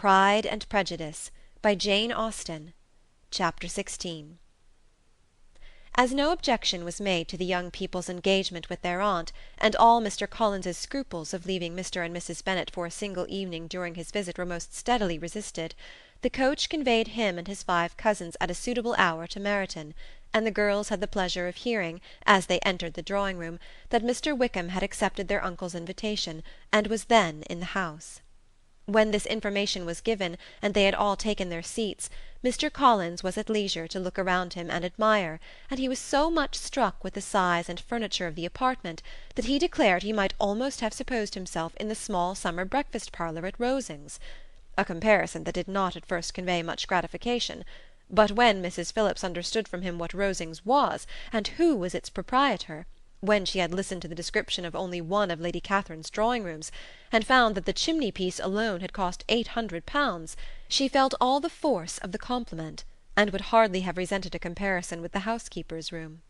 Pride and Prejudice, by Jane Austen. Chapter 16. As no objection was made to the young people's engagement with their aunt, and all Mr. Collins's scruples of leaving Mr. and Mrs. Bennet for a single evening during his visit were most steadily resisted, the coach conveyed him and his 5 cousins at a suitable hour to Meryton, and the girls had the pleasure of hearing, as they entered the drawing-room, that Mr. Wickham had accepted their uncle's invitation, and was then in the house. When this information was given, and they had all taken their seats, Mr. Collins was at leisure to look around him and admire, and he was so much struck with the size and furniture of the apartment that he declared he might almost have supposed himself in the small summer breakfast-parlour at Rosings, a comparison that did not at first convey much gratification. But when Mrs. Phillips understood from him what Rosings was, and who was its proprietor, when she had listened to the description of only one of Lady Catherine's drawing-rooms, and found that the chimney-piece alone had cost £800, she felt all the force of the compliment, and would hardly have resented a comparison with the housekeeper's room.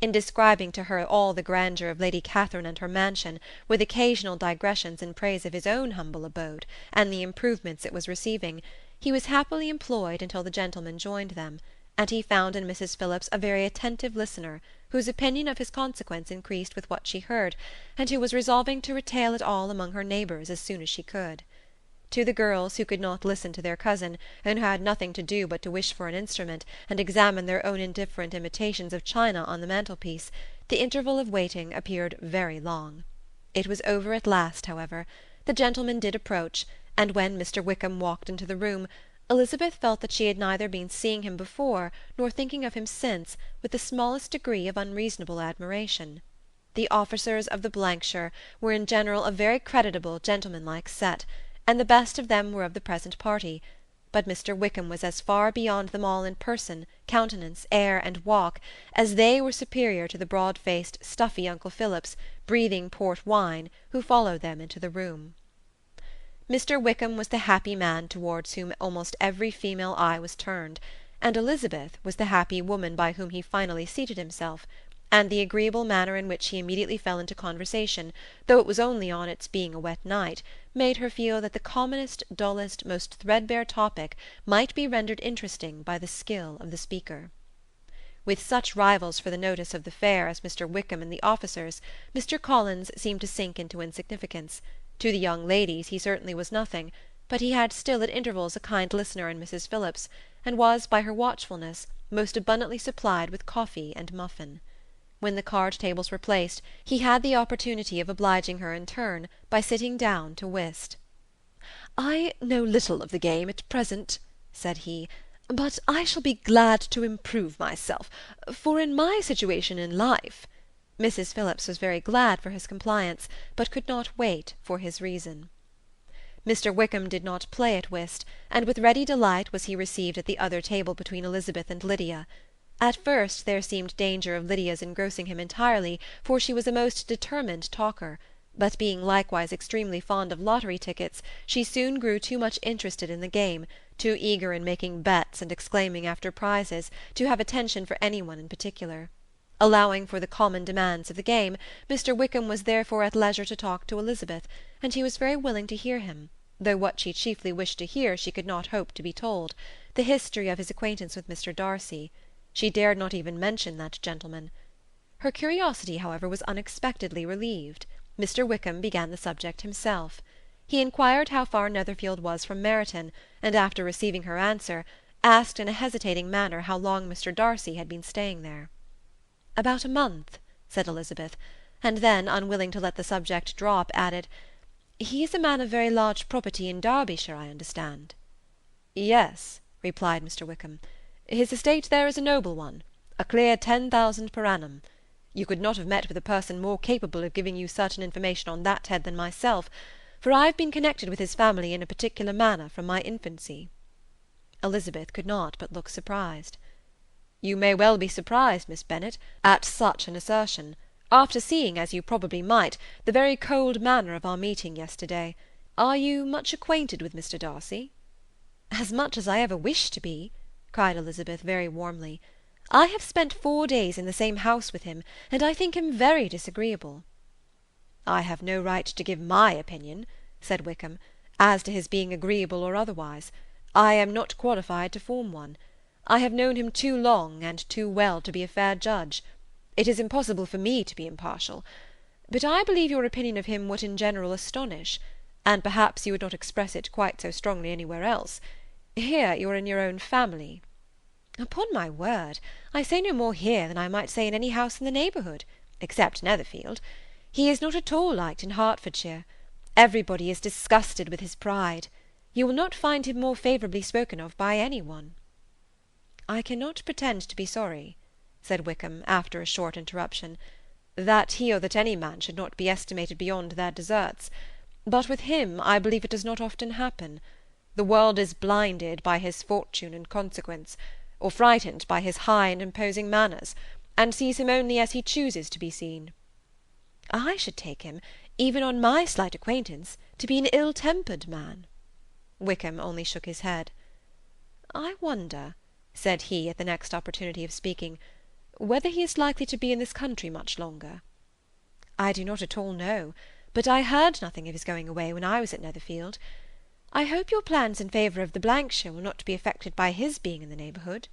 In describing to her all the grandeur of Lady Catherine and her mansion, with occasional digressions in praise of his own humble abode, and the improvements it was receiving, he was happily employed until the gentlemen joined them, and he found in Mrs. Phillips a very attentive listener, whose opinion of his consequence increased with what she heard, and who was resolving to retail it all among her neighbours as soon as she could. To the girls, who could not listen to their cousin, and who had nothing to do but to wish for an instrument, and examine their own indifferent imitations of china on the mantelpiece, the interval of waiting appeared very long. It was over at last, however. The gentlemen did approach, and when Mr. Wickham walked into the room, Elizabeth felt that she had neither been seeing him before nor thinking of him since with the smallest degree of unreasonable admiration. The officers of the shire were in general a very creditable gentlemanlike set, and the best of them were of the present party, but Mr. Wickham was as far beyond them all in person, countenance, air, and walk, as they were superior to the broad-faced, stuffy Uncle Phillips, breathing port wine, who followed them into the room. Mr. Wickham was the happy man towards whom almost every female eye was turned, and Elizabeth was the happy woman by whom he finally seated himself, and the agreeable manner in which he immediately fell into conversation, though it was only on its being a wet night, made her feel that the commonest, dullest, most threadbare topic might be rendered interesting by the skill of the speaker. With such rivals for the notice of the fair as Mr. Wickham and the officers, Mr. Collins seemed to sink into insignificance. To the young ladies he certainly was nothing, but he had still at intervals a kind listener in Mrs. Phillips, and was, by her watchfulness, most abundantly supplied with coffee and muffin. When the card-tables were placed, he had the opportunity of obliging her in turn by sitting down to whist. "I know little of the game at present," said he, "but I shall be glad to improve myself, for in my situation in life—" Mrs. Phillips was very glad for his compliance, but could not wait for his reason. Mr. Wickham did not play at whist, and with ready delight was he received at the other table between Elizabeth and Lydia. At first there seemed danger of Lydia's engrossing him entirely, for she was a most determined talker, but being likewise extremely fond of lottery tickets, she soon grew too much interested in the game, too eager in making bets and exclaiming after prizes, to have attention for any one in particular. Allowing for the common demands of the game, Mr. Wickham was therefore at leisure to talk to Elizabeth, and she was very willing to hear him, though what she chiefly wished to hear she could not hope to be told, the history of his acquaintance with Mr. Darcy. She dared not even mention that gentleman. Her curiosity, however, was unexpectedly relieved. Mr. Wickham began the subject himself. He inquired how far Netherfield was from Meryton, and after receiving her answer, asked in a hesitating manner how long Mr. Darcy had been staying there. "About a month," said Elizabeth, and then, unwilling to let the subject drop, added, "He is a man of very large property in Derbyshire, I understand." "Yes," replied Mr. Wickham. "His estate there is a noble one, a clear 10,000 per annum. You could not have met with a person more capable of giving you certain information on that head than myself, for I have been connected with his family in a particular manner from my infancy." Elizabeth could not but look surprised. "You may well be surprised, Miss Bennet, at such an assertion, after seeing, as you probably might, the very cold manner of our meeting yesterday. Are you much acquainted with Mr. Darcy?" "As much as I ever wished to be," cried Elizabeth very warmly. "I have spent 4 days in the same house with him, and I think him very disagreeable." "I have no right to give my opinion," said Wickham, As to his being agreeable or otherwise, I am not qualified to form one. I have known him too long and too well to be a fair judge. It is impossible for me to be impartial. But I believe your opinion of him would in general astonish, and perhaps you would not express it quite so strongly anywhere else. Here you are in your own family. Upon my word, I say no more here than I might say in any house in the neighbourhood, except Netherfield. He is not at all liked in Hertfordshire. Everybody is disgusted with his pride. You will not find him more favourably spoken of by any one. I cannot pretend to be sorry, said Wickham, after a short interruption, that he or that any man should not be estimated beyond their deserts. But with him I believe it does not often happen. The world is blinded by his fortune and consequence, or frightened by his high and imposing manners, and sees him only as he chooses to be seen. I should take him, even on my slight acquaintance, to be an ill-tempered man. Wickham only shook his head. I wonder, said he, at the next opportunity of speaking, whether he is likely to be in this country much longer. I do not at all know, but I heard nothing of his going away when I was at Netherfield. I hope your plans in favour of the shire will not be affected by his being in the neighbourhood.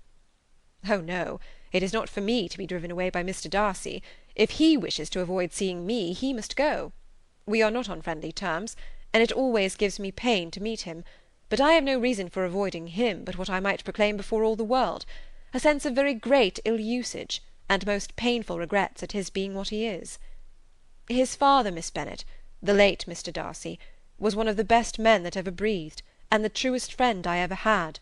Oh, no, it is not for me to be driven away by Mr Darcy. If he wishes to avoid seeing me, he must go. We are not on friendly terms, and it always gives me pain to meet him, but I have no reason for avoiding him but what I might proclaim before all the world, a sense of very great ill-usage, and most painful regrets at his being what he is. His father, Miss Bennet, the late Mr Darcy, was one of the best men that ever breathed, and the truest friend I ever had,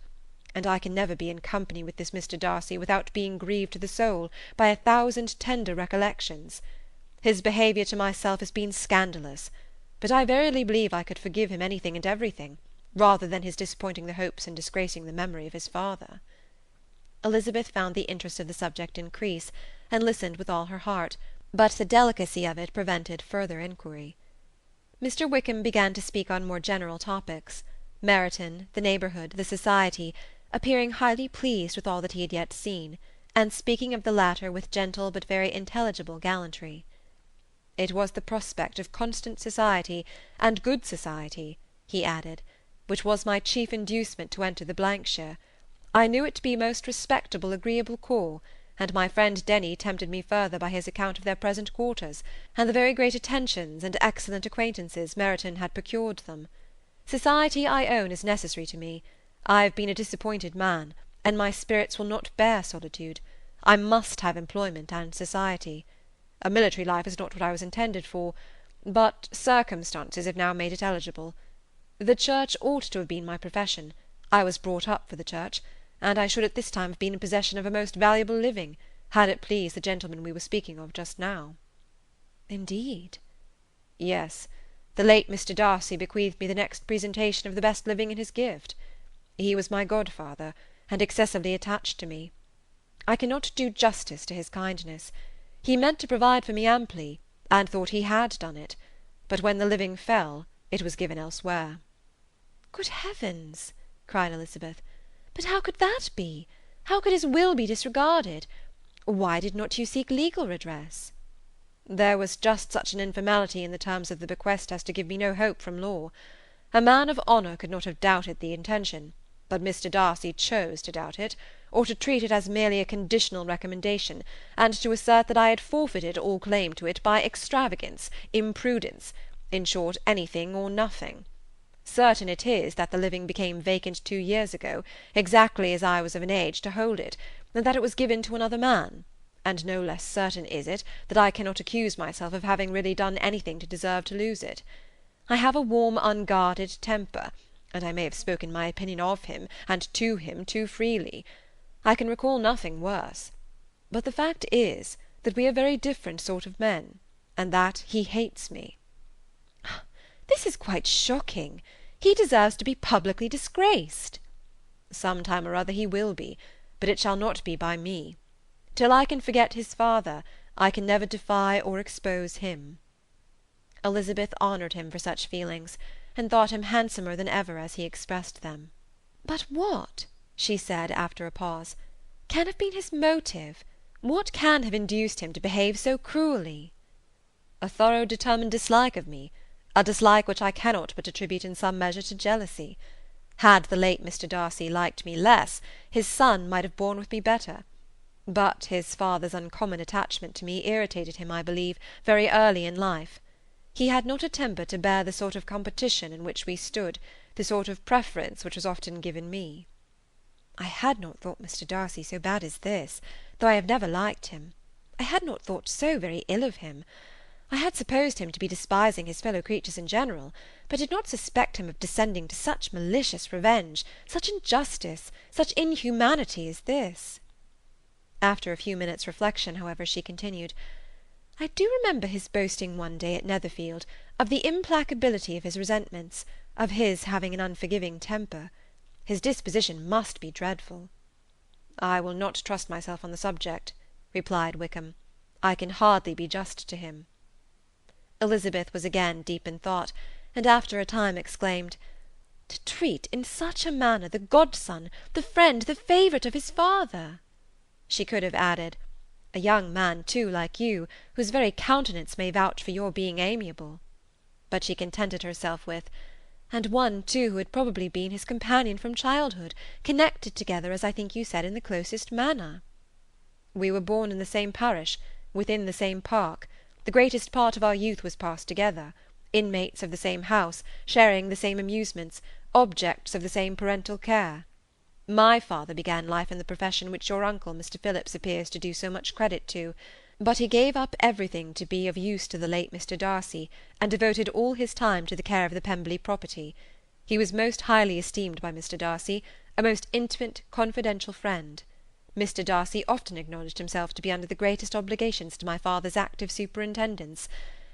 and I can never be in company with this Mr Darcy without being grieved to the soul by 1,000 tender recollections. His behaviour to myself has been scandalous, but I verily believe I could forgive him anything and everything, rather than his disappointing the hopes and disgracing the memory of his father. Elizabeth found the interest of the subject increase, and listened with all her heart, but the delicacy of it prevented further inquiry. Mr Wickham began to speak on more general topics, Meryton, the neighbourhood, the society, appearing highly pleased with all that he had yet seen, and speaking of the latter with gentle but very intelligible gallantry. It was the prospect of constant society, and good society, he added, which was my chief inducement to enter the shire. I knew it to be a most respectable, agreeable corps, and my friend Denny tempted me further by his account of their present quarters, and the very great attentions and excellent acquaintances Meryton had procured them. Society, I own, is necessary to me. I have been a disappointed man, and my spirits will not bear solitude. I must have employment and society. A military life is not what I was intended for, but circumstances have now made it eligible. The church ought to have been my profession. I was brought up for the church, and I should at this time have been in possession of a most valuable living, had it pleased the gentleman we were speaking of just now. Indeed? Yes. The late Mr Darcy bequeathed me the next presentation of the best living in his gift. He was my godfather, and excessively attached to me. I cannot do justice to his kindness. He meant to provide for me amply, and thought he had done it, but when the living fell, it was given elsewhere. Good heavens! cried Elizabeth. But how could that be? How could his will be disregarded? Why did not you seek legal redress? There was just such an informality in the terms of the bequest as to give me no hope from law. A man of honour could not have doubted the intention, but Mr Darcy chose to doubt it, or to treat it as merely a conditional recommendation, and to assert that I had forfeited all claim to it by extravagance, imprudence, in short, anything or nothing. Certain it is that the living became vacant 2 years ago, exactly as I was of an age to hold it, and that it was given to another man, and no less certain is it that I cannot accuse myself of having really done anything to deserve to lose it. I have a warm, unguarded temper, and I may have spoken my opinion of him and to him too freely. I can recall nothing worse. But the fact is that we are very different sort of men, and that he hates me. This is quite shocking. He deserves to be publicly disgraced. Some time or other he will be, but it shall not be by me. Till I can forget his father, I can never defy or expose him. Elizabeth honoured him for such feelings, and thought him handsomer than ever as he expressed them. But what, she said after a pause, can have been his motive? What can have induced him to behave so cruelly? A thorough determined dislike of me, a dislike which I cannot but attribute in some measure to jealousy. Had the late Mr Darcy liked me less, his son might have borne with me better. But his father's uncommon attachment to me irritated him, I believe, very early in life. He had not a temper to bear the sort of competition in which we stood, the sort of preference which was often given me. I had not thought Mr Darcy so bad as this, though I have never liked him. I had not thought so very ill of him. I had supposed him to be despising his fellow creatures in general, but did not suspect him of descending to such malicious revenge, such injustice, such inhumanity as this. After a few minutes' reflection, however, she continued, I do remember his boasting one day at Netherfield of the implacability of his resentments, of his having an unforgiving temper. His disposition must be dreadful. I will not trust myself on the subject, replied Wickham. I can hardly be just to him. Elizabeth was again deep in thought, and after a time exclaimed, To treat in such a manner the godson, the friend, the favourite of his father! She could have added, A young man, too, like you, whose very countenance may vouch for your being amiable. But she contented herself with, And one, too, who had probably been his companion from childhood, connected together, as I think you said, in the closest manner. We were born in the same parish, within the same park. The greatest part of our youth was passed together, inmates of the same house, sharing the same amusements, objects of the same parental care. My father began life in the profession which your uncle, Mr Phillips, appears to do so much credit to, but he gave up everything to be of use to the late Mr Darcy, and devoted all his time to the care of the Pemberley property. He was most highly esteemed by Mr Darcy, a most intimate, confidential friend. Mr Darcy often acknowledged himself to be under the greatest obligations to my father's active superintendence,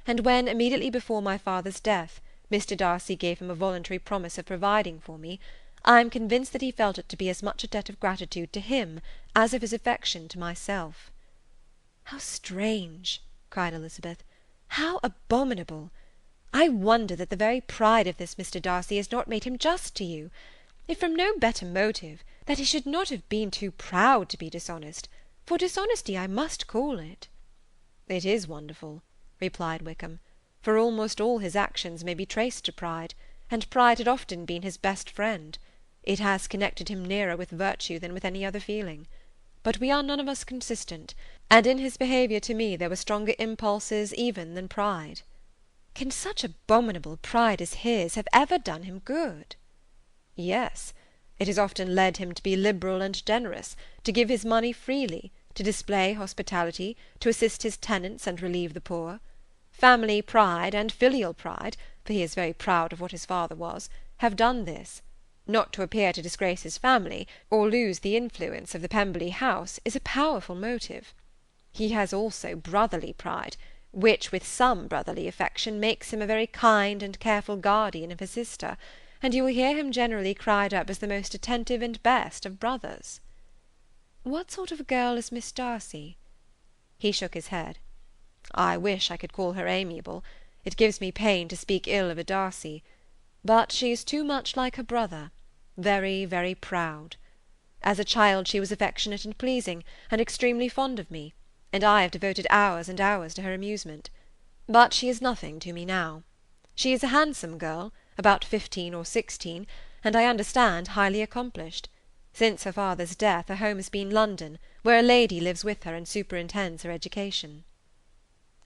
and when, immediately before my father's death, Mr Darcy gave him a voluntary promise of providing for me, I am convinced that he felt it to be as much a debt of gratitude to him as of his affection to myself. How strange! cried Elizabeth. How abominable! I wonder that the very pride of this Mr Darcy has not made him just to you. If from no better motive, that he should not have been too proud to be dishonest, for dishonesty I must call it. It is wonderful, replied Wickham, for almost all his actions may be traced to pride, and pride had often been his best friend. It has connected him nearer with virtue than with any other feeling. But we are none of us consistent, and in his behaviour to me there were stronger impulses even than pride. Can such abominable pride as his have ever done him good? Yes, it has often led him to be liberal and generous, to give his money freely, to display hospitality, to assist his tenants and relieve the poor. Family pride and filial pride, for he is very proud of what his father was, have done this. Not to appear to disgrace his family, or lose the influence of the Pemberley house, is a powerful motive. He has also brotherly pride, which with some brotherly affection makes him a very kind and careful guardian of his sister, and you will hear him generally cried up as the most attentive and best of brothers. What sort of a girl is Miss Darcy? He shook his head. I wish I could call her amiable. It gives me pain to speak ill of a Darcy. But she is too much like her brother, very, very proud. As a child she was affectionate and pleasing, and extremely fond of me, and I have devoted hours and hours to her amusement. But she is nothing to me now. She is a handsome girl, about 15 or 16, and I understand highly accomplished. Since her father's death her home has been London, where a lady lives with her and superintends her education.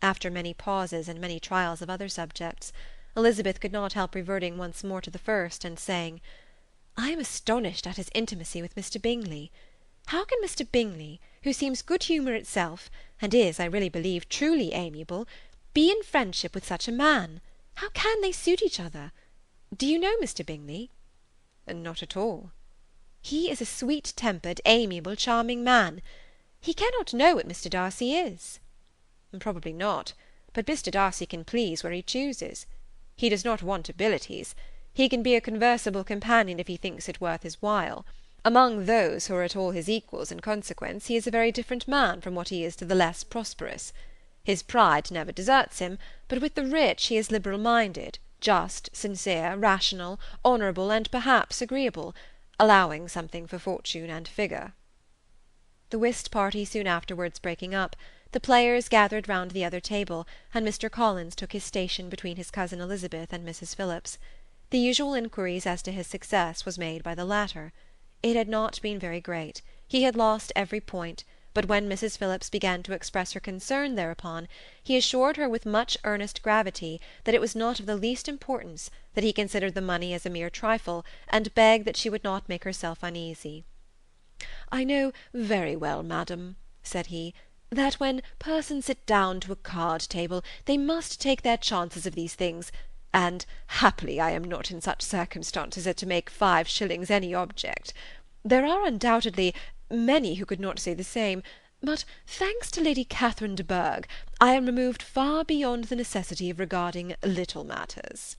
After many pauses and many trials of other subjects, Elizabeth could not help reverting once more to the first, and saying, I am astonished at his intimacy with Mr Bingley. How can Mr Bingley, who seems good humour itself, and is, I really believe, truly amiable, be in friendship with such a man? How can they suit each other? Do you know Mr Bingley? Not at all. He is a sweet-tempered, amiable, charming man. He cannot know what Mr Darcy is. Probably not, but Mr Darcy can please where he chooses. He does not want abilities. He can be a conversable companion if he thinks it worth his while. Among those who are at all his equals in consequence, he is a very different man from what he is to the less prosperous. His pride never deserts him, but with the rich he is liberal-minded, just, sincere, rational, honourable, and perhaps agreeable, allowing something for fortune and figure. The whist party soon afterwards breaking up, The players gathered round the other table, and Mr. Collins took his station between his cousin Elizabeth and Mrs. Phillips. The usual inquiries as to his success was made by the latter. It had not been very great. He had lost every point, but when Mrs. Phillips began to express her concern thereupon, he assured her with much earnest gravity that it was not of the least importance, that he considered the money as a mere trifle, and begged that she would not make herself uneasy. "I know very well, madam," said he, "that when persons sit down to a card-table they must take their chances of these things, and happily I am not in such circumstances as to make 5 shillings any object. There are undoubtedly many who could not say the same, but, thanks to Lady Catherine de Bourgh, I am removed far beyond the necessity of regarding little matters."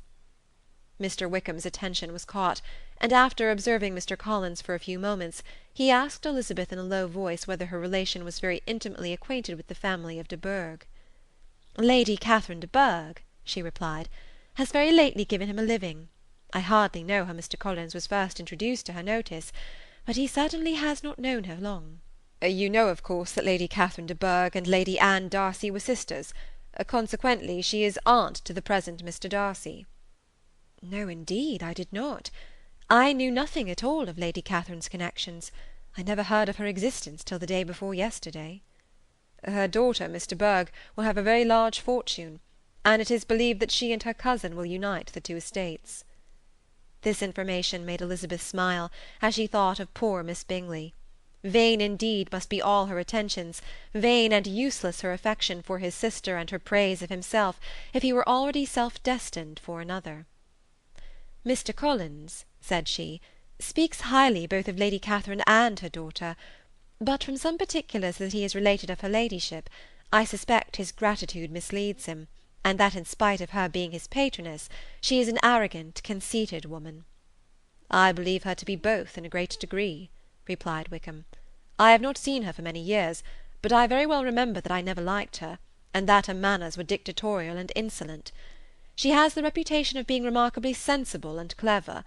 Mr. Wickham's attention was caught, and after observing Mr. Collins for a few moments, he asked Elizabeth in a low voice whether her relation was very intimately acquainted with the family of de Bourgh. "Lady Catherine de Bourgh," she replied, "has very lately given him a living. I hardly know how Mr. Collins was first introduced to her notice, but he certainly has not known her long." "You know, of course, that Lady Catherine de Bourgh and Lady Anne Darcy were sisters. Consequently, she is aunt to the present Mr. Darcy." "No, indeed, I did not. I knew nothing at all of Lady Catherine's connections. I never heard of her existence till the day before yesterday." "Her daughter, Miss de Bourgh, will have a very large fortune, and it is believed that she and her cousin will unite the 2 estates." This information made Elizabeth smile, as she thought of poor Miss Bingley. Vain indeed must be all her attentions, vain and useless her affection for his sister and her praise of himself, if he were already self-destined for another. "Mr. Collins," said she, "speaks highly both of Lady Catherine and her daughter, but from some particulars that he has related of her ladyship, I suspect his gratitude misleads him, and that in spite of her being his patroness, she is an arrogant, conceited woman." "I believe her to be both in a great degree," replied Wickham. "I have not seen her for many years, but I very well remember that I never liked her, and that her manners were dictatorial and insolent. She has the reputation of being remarkably sensible and clever,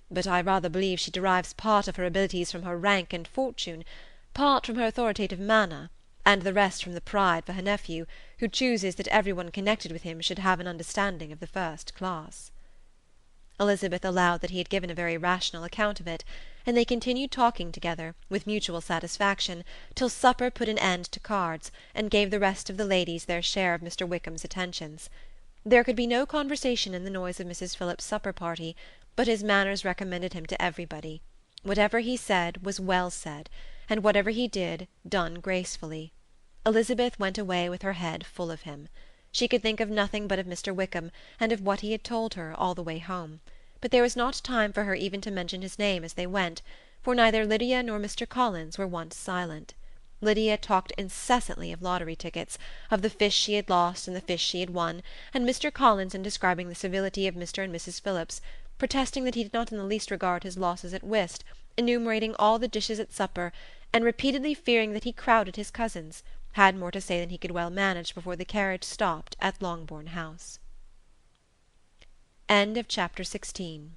but I rather believe she derives part of her abilities from her rank and fortune, part from her authoritative manner, and the rest from the pride for her nephew, who chooses that every one connected with him should have an understanding of the first class." Elizabeth allowed that he had given a very rational account of it, and they continued talking together, with mutual satisfaction, till supper put an end to cards, and gave the rest of the ladies their share of Mr. Wickham's attentions. There could be no conversation in the noise of Mrs. Phillips's supper-party, but his manners recommended him to everybody. Whatever he said was well said, and whatever he did, done gracefully. Elizabeth went away with her head full of him. She could think of nothing but of Mr. Wickham, and of what he had told her, all the way home, but there was not time for her even to mention his name as they went, for neither Lydia nor Mr. Collins were once silent. Lydia talked incessantly of lottery tickets, of the fish she had lost and the fish she had won, and Mr. Collins in describing the civility of Mr. and Mrs. Phillips, protesting that he did not in the least regard his losses at whist, enumerating all the dishes at supper, and repeatedly fearing that he crowded his cousins, had more to say than he could well manage before the carriage stopped at Longbourn House. Chapter 17